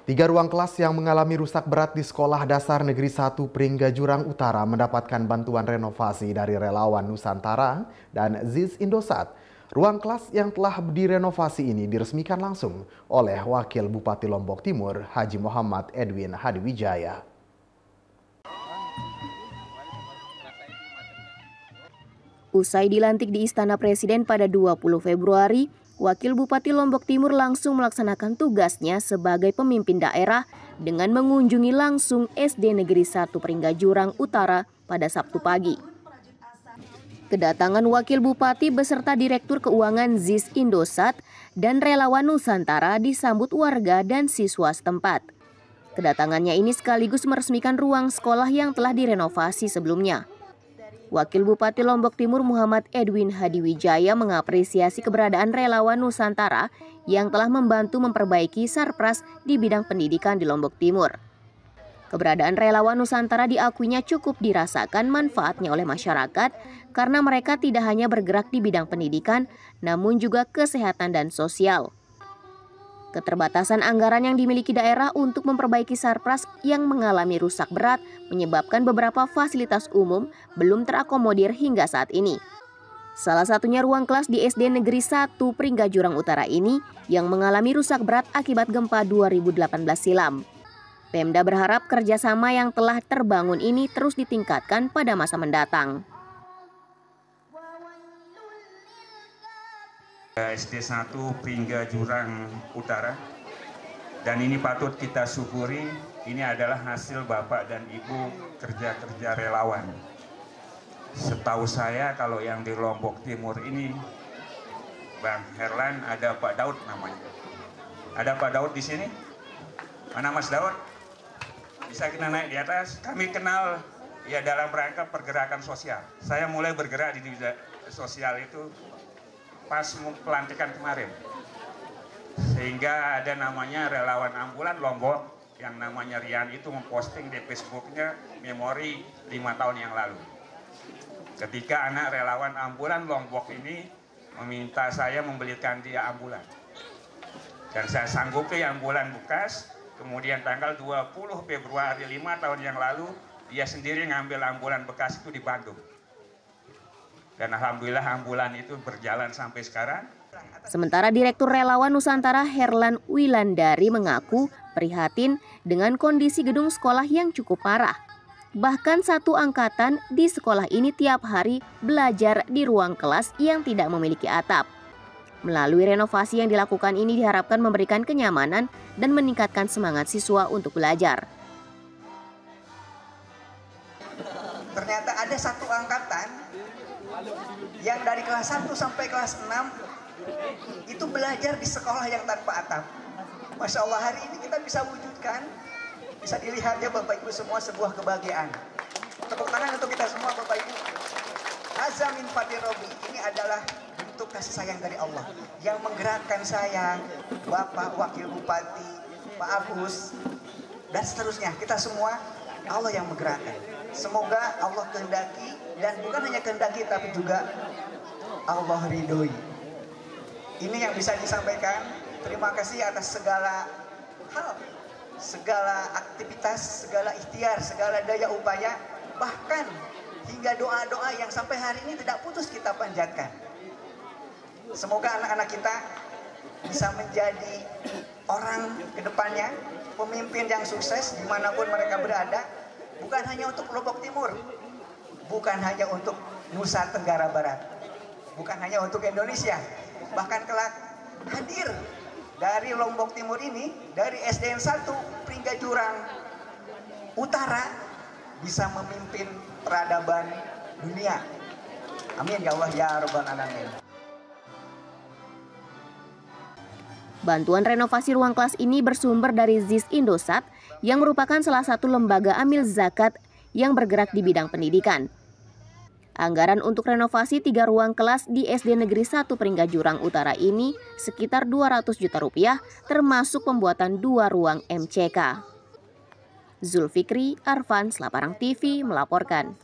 Tiga ruang kelas yang mengalami rusak berat di Sekolah Dasar Negeri 1 Pringga Jurang Utara mendapatkan bantuan renovasi dari relawan Nusantara dan ZIS Indosat. Ruang kelas yang telah direnovasi ini diresmikan langsung oleh Wakil Bupati Lombok Timur, Haji Muhammad Edwin Hadiwijaya. Usai dilantik di Istana Presiden pada 20 Februari, Wakil Bupati Lombok Timur langsung melaksanakan tugasnya sebagai pemimpin daerah dengan mengunjungi langsung SD Negeri 1 Pringga Jurang Utara pada Sabtu pagi. Kedatangan Wakil Bupati beserta Direktur Keuangan ZIS Indosat dan relawan Nusantara disambut warga dan siswa setempat. Kedatangannya ini sekaligus meresmikan ruang sekolah yang telah direnovasi sebelumnya. Wakil Bupati Lombok Timur Muhammad Edwin Hadiwijaya mengapresiasi keberadaan relawan Nusantara yang telah membantu memperbaiki sarpras di bidang pendidikan di Lombok Timur. Keberadaan relawan Nusantara diakuinya cukup dirasakan manfaatnya oleh masyarakat karena mereka tidak hanya bergerak di bidang pendidikan, namun juga kesehatan dan sosial. Keterbatasan anggaran yang dimiliki daerah untuk memperbaiki sarpras yang mengalami rusak berat menyebabkan beberapa fasilitas umum belum terakomodir hingga saat ini. Salah satunya ruang kelas di SD Negeri 1 Pringga Jurang Utara ini yang mengalami rusak berat akibat gempa 2018 silam. Pemda berharap kerjasama yang telah terbangun ini terus ditingkatkan pada masa mendatang. SD 1 Pringga Jurang Utara, dan ini patut kita syukuri. Ini adalah hasil Bapak dan Ibu kerja-kerja relawan. Setahu saya kalau yang di Lombok Timur ini, Bang Herlan, ada Pak Daud namanya. Ada Pak Daud di sini? Mana Mas Daud? Bisa kita naik di atas? Kami kenal ya dalam rangka pergerakan sosial. Saya mulai bergerak di bidang sosial itu pas pelantikan kemarin, sehingga ada namanya relawan ambulan Lombok yang namanya Rian itu memposting di Facebooknya memori 5 tahun yang lalu, ketika anak relawan ambulan Lombok ini meminta saya membelikan dia ambulan, dan saya sanggupi ambulan bekas. Kemudian tanggal 20 Februari 5 tahun yang lalu dia sendiri ngambil ambulan bekas itu di Bandung. Dan alhamdulillah ambulan itu berjalan sampai sekarang. Sementara Direktur Relawan Nusantara Herlan Wilandari mengaku prihatin dengan kondisi gedung sekolah yang cukup parah. Bahkan satu angkatan di sekolah ini tiap hari belajar di ruang kelas yang tidak memiliki atap. Melalui renovasi yang dilakukan ini diharapkan memberikan kenyamanan dan meningkatkan semangat siswa untuk belajar. Ternyata ada satu angkatan yang dari kelas 1 sampai kelas 6 itu belajar di sekolah yang tanpa atap. Masya Allah, hari ini kita bisa wujudkan, bisa dilihat ya Bapak Ibu semua, sebuah kebahagiaan. Tepuk tangan untuk kita semua Bapak Ibu. Azamin Fadirobi, ini adalah bentuk kasih sayang dari Allah yang menggerakkan saya, Bapak Wakil Bupati, Pak Agus, dan seterusnya. Kita semua Allah yang menggerakkan. Semoga Allah kehendaki, dan bukan hanya kehendaki tapi juga Allah ridhoi. Ini yang bisa disampaikan. Terima kasih atas segala hal, segala aktivitas, segala ikhtiar, segala daya upaya, bahkan hingga doa-doa yang sampai hari ini tidak putus kita panjatkan. Semoga anak-anak kita bisa menjadi orang ke depannya, pemimpin yang sukses dimanapun mereka berada. Bukan hanya untuk Lombok Timur, bukan hanya untuk Nusa Tenggara Barat, bukan hanya untuk Indonesia, bahkan kelak hadir dari Lombok Timur ini, dari SDN 1 Pringga Jurang Utara, bisa memimpin peradaban dunia. Amin ya Allah ya Rabbal Alamin. Bantuan renovasi ruang kelas ini bersumber dari ZIS Indosat yang merupakan salah satu lembaga amil zakat yang bergerak di bidang pendidikan. Anggaran untuk renovasi 3 ruang kelas di SD Negeri 1 Pringga Jurang Utara ini sekitar 200 juta rupiah, termasuk pembuatan 2 ruang MCK. Zulfikri Arfan, Selaparang TV melaporkan.